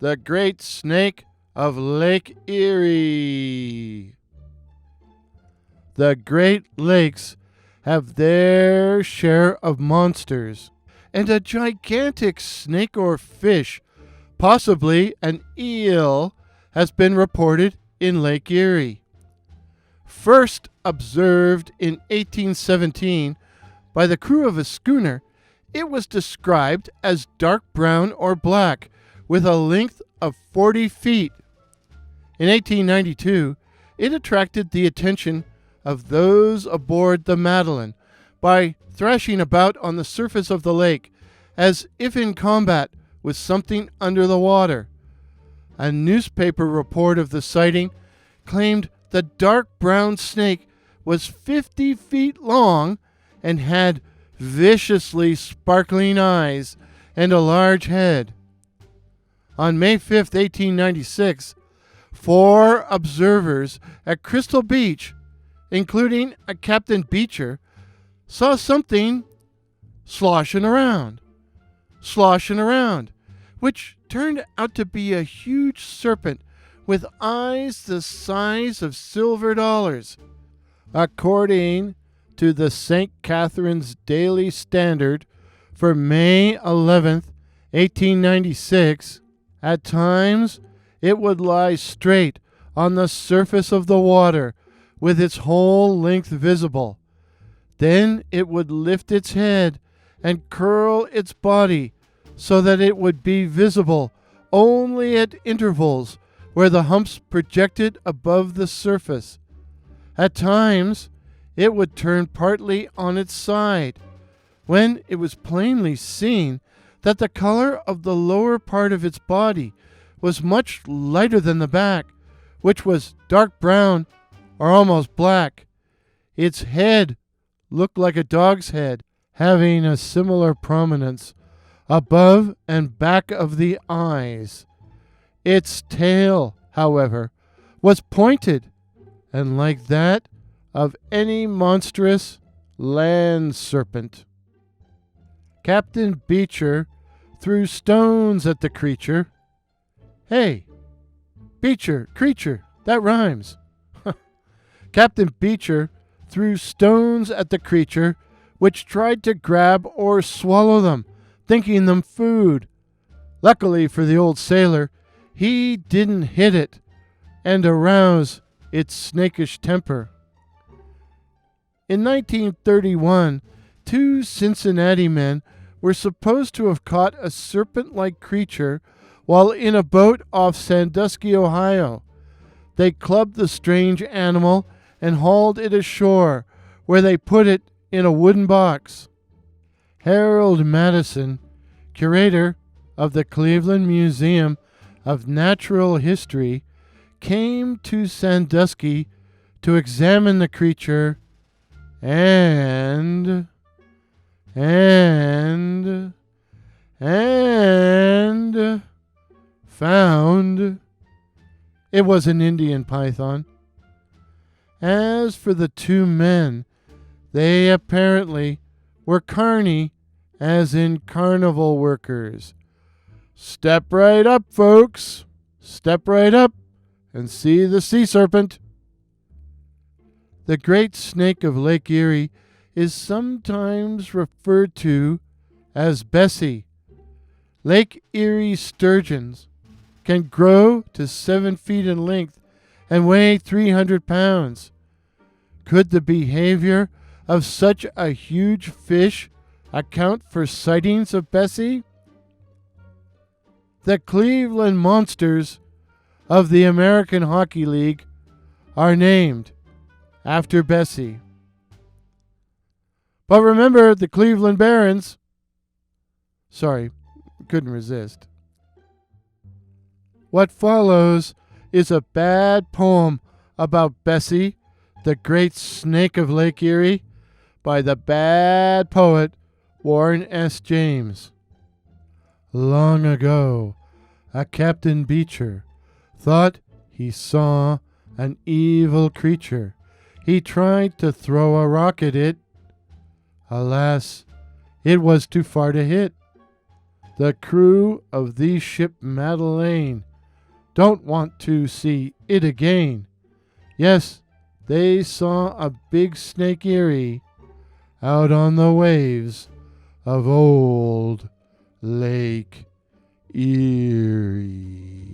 The Great Snake of Lake Erie. The Great Lakes have their share of monsters, and a gigantic snake or fish, possibly an eel, has been reported in Lake Erie. First observed in 1817 by the crew of a schooner, it was described as dark brown or black with a length of 40 feet. In 1892, it attracted the attention of those aboard the Madeline by thrashing about on the surface of the lake as if in combat with something under the water. A newspaper report of the sighting claimed the dark brown snake was 50 feet long and had viciously sparkling eyes and a large head. On May 5, 1896, 4 observers at Crystal Beach, including a Captain Beecher, saw something sloshing around, which turned out to be a huge serpent with eyes the size of silver dollars. According to the St. Catherine's Daily Standard for May 11th, 1896, at times it would lie straight on the surface of the water with its whole length visible. Then it would lift its head and curl its body so that it would be visible only at intervals where the humps projected above the surface. At times, it would turn partly on its side, when it was plainly seen that the color of the lower part of its body was much lighter than the back, which was dark brown or almost black. Its head looked like a dog's head, having a similar prominence above and back of the eyes. Its tail, however, was pointed and like that of any monstrous land serpent. Captain Beecher threw stones at the creature. Hey, Beecher, creature, that rhymes. Captain Beecher threw stones at the creature, which tried to grab or swallow them, thinking them food. Luckily for the old sailor, he didn't hit it and arouse its snakish temper. In 1931, 2 Cincinnati men were supposed to have caught a serpent-like creature while in a boat off Sandusky, Ohio. They clubbed the strange animal and hauled it ashore, where they put it in a wooden box. Harold Madison, curator of the Cleveland Museum of Natural History, came to Sandusky to examine the creature and found it was an Indian python. As for the 2 men, they apparently were carny, as in carnival workers. Step right up, folks. Step right up and see the sea serpent. The Great Snake of Lake Erie is sometimes referred to as Bessie. Lake Erie sturgeons can grow to 7 feet in length and weigh 300 pounds. Could the behavior of such a huge fish account for sightings of Bessie? The Cleveland Monsters of the American Hockey League are named after Bessie. But remember the Cleveland Barons. Sorry, couldn't resist. What follows is a bad poem about Bessie, the Great Snake of Lake Erie, by the bad poet Warren S. James. Long ago, a Captain Beecher thought he saw an evil creature. He tried to throw a rock at it. Alas, it was too far to hit. The crew of the ship Madeleine don't want to see it again. Yes, they saw a big snake Eerie out on the waves of old Lake Erie.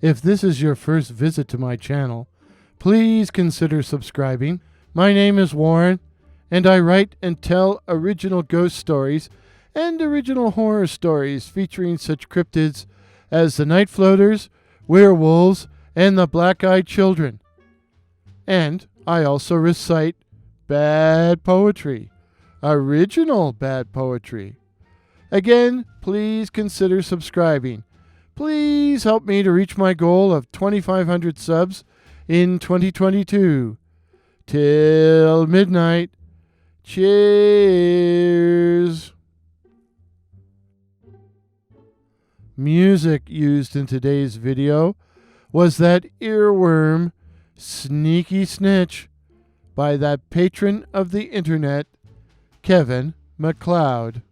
If this is your first visit to my channel, please consider subscribing. My name is Loren, and I write and tell original ghost stories and original horror stories featuring such cryptids as the Night Floaters, werewolves, and the Black-Eyed Children. And I also recite bad poetry, original bad poetry. Again, please consider subscribing. Please help me to reach my goal of 2,500 subs in 2022. Till midnight. Cheers. Music used in today's video was that earworm, Sneaky Snitch, by that patron of the internet, Kevin MacLeod.